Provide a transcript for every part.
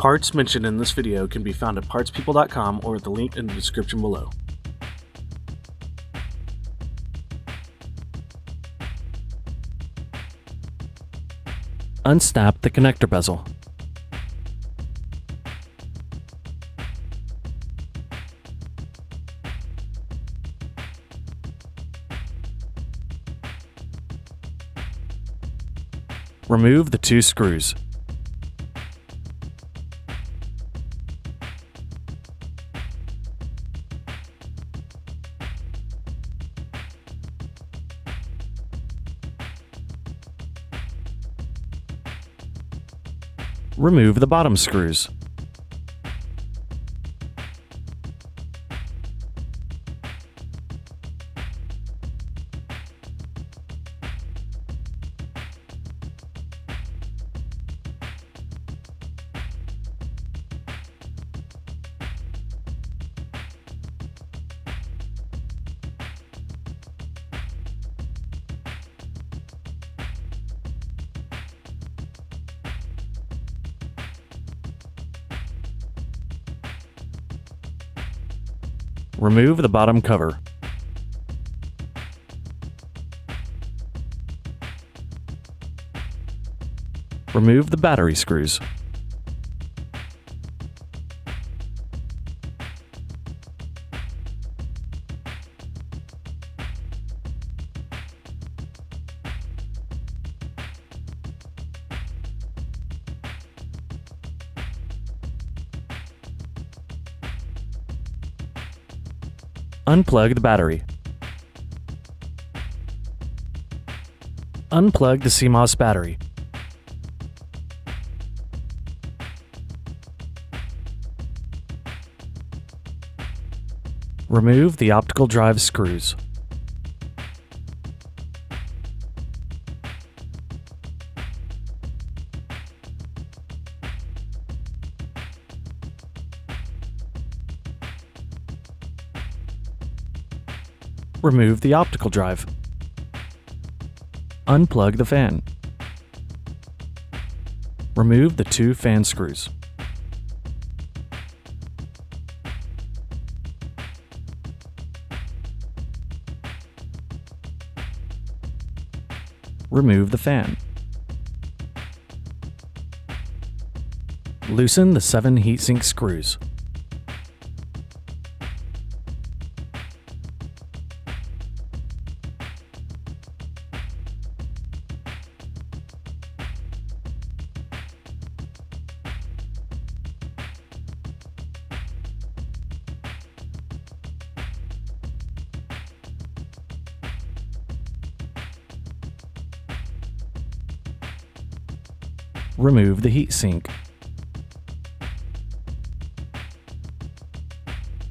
Parts mentioned in this video can be found at partspeople.com or at the link in the description below. Unsnap the connector bezel. Remove the 2 screws. Remove the bottom screws. Remove the bottom cover. Remove the battery screws. Unplug the battery. Unplug the CMOS battery. Remove the optical drive screws. Remove the optical drive. Unplug the fan. Remove the 2 fan screws. Remove the fan. Loosen the 7 heatsink screws. Remove the heatsink.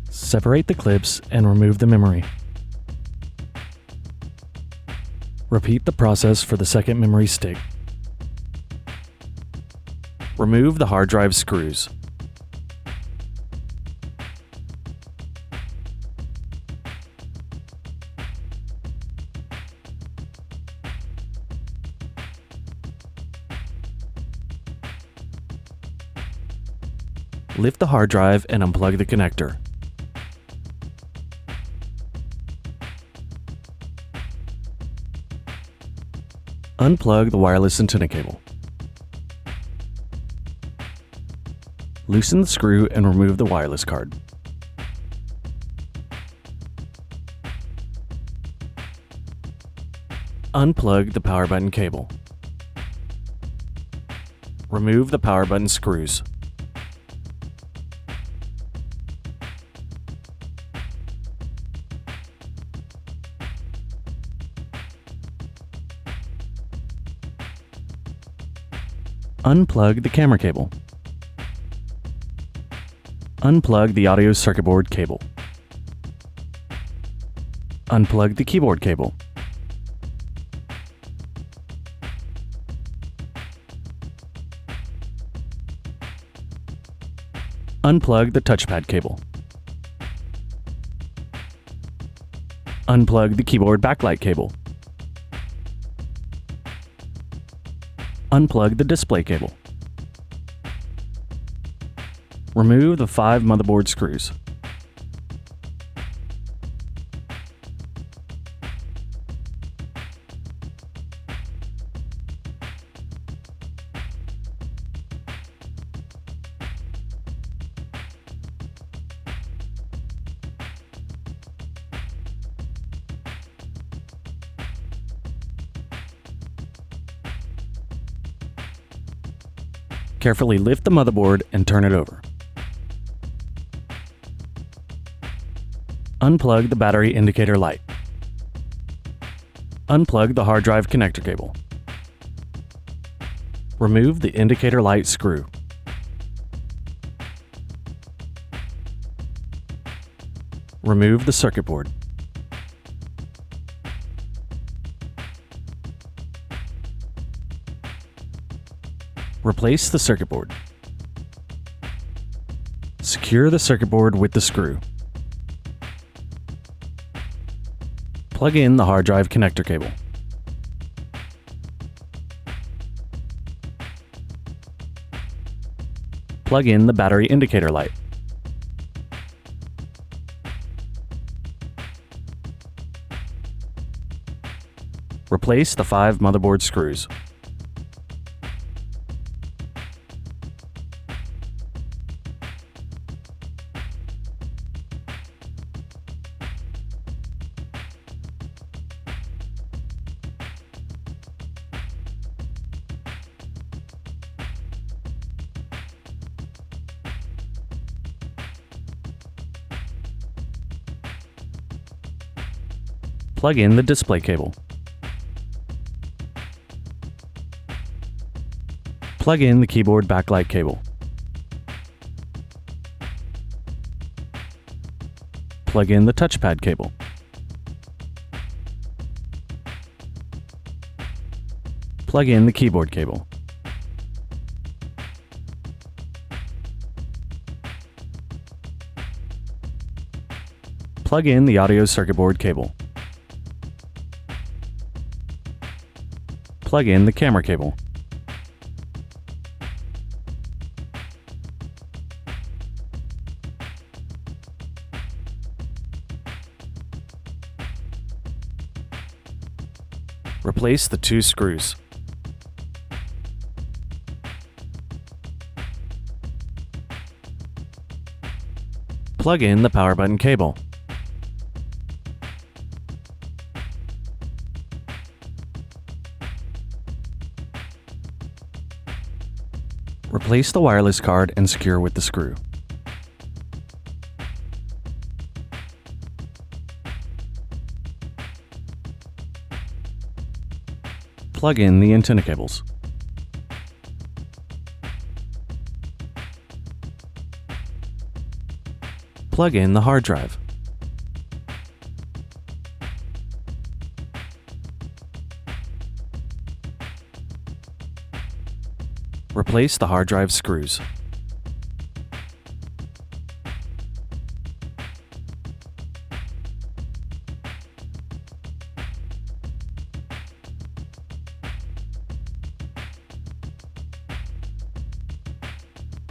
Separate the clips and remove the memory. Repeat the process for the second memory stick. Remove the hard drive screws. Lift the hard drive and unplug the connector. Unplug the wireless antenna cable. Loosen the screw and remove the wireless card. Unplug the power button cable. Remove the power button screws. Unplug the camera cable. Unplug the audio circuit board cable. Unplug the keyboard cable. Unplug the touchpad cable. Unplug the keyboard backlight cable. Unplug the display cable. Remove the 5 motherboard screws. Carefully lift the motherboard and turn it over. Unplug the battery indicator light. Unplug the hard drive connector cable. Remove the indicator light screw. Remove the circuit board. Replace the circuit board. Secure the circuit board with the screw. Plug in the hard drive connector cable. Plug in the battery indicator light. Replace the 5 motherboard screws. Plug in the display cable. Plug in the keyboard backlight cable. Plug in the touchpad cable. Plug in the keyboard cable. Plug in the audio circuit board cable. Plug in the camera cable. Replace the 2 screws. Plug in the power button cable. Replace the wireless card and secure with the screw. Plug in the antenna cables. Plug in the hard drive. Replace the hard drive screws.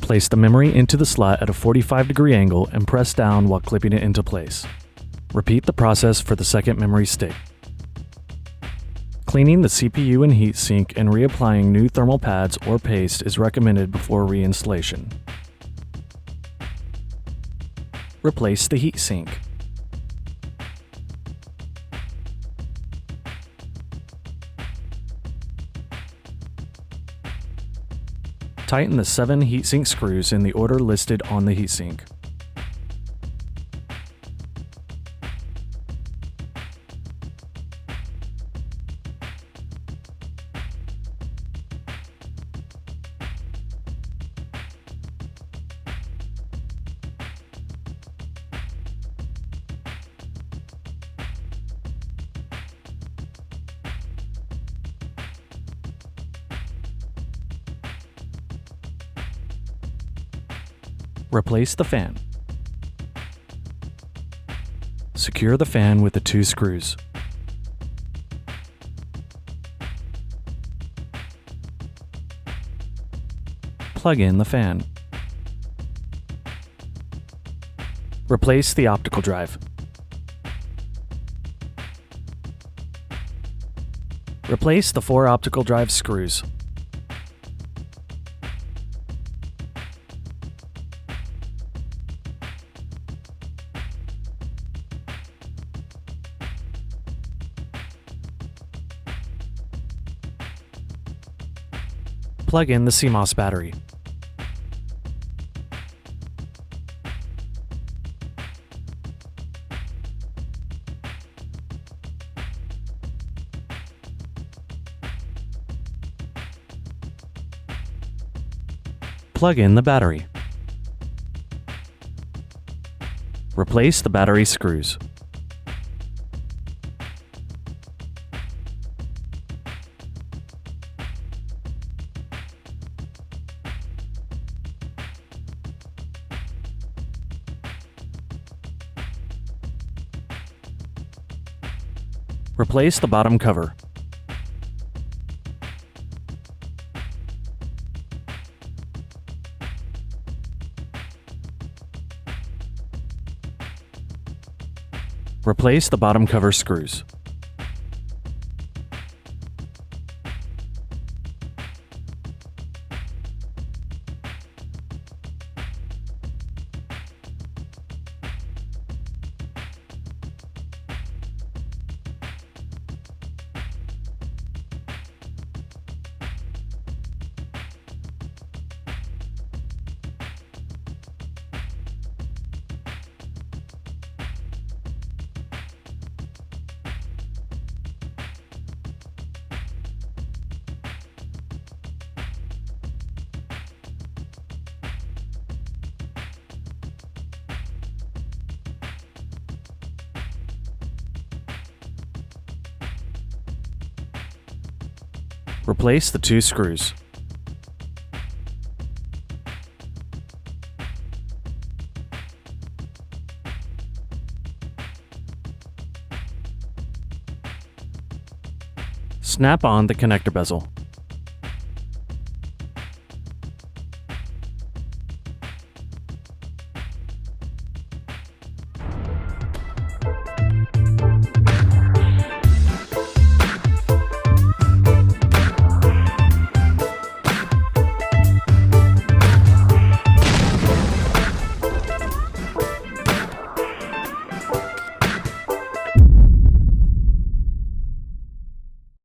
Place the memory into the slot at a 45-degree angle and press down while clipping it into place. Repeat the process for the second memory stick. Cleaning the CPU and heatsink and reapplying new thermal pads or paste is recommended before reinstallation. Replace the heatsink. Tighten the 7 heatsink screws in the order listed on the heatsink. Replace the fan. Secure the fan with the 2 screws. Plug in the fan. Replace the optical drive. Replace the 4 optical drive screws. Plug in the CMOS battery. Plug in the battery. Replace the battery screws. Replace the bottom cover. Replace the bottom cover screws. Replace the 2 screws. Snap on the connector bezel.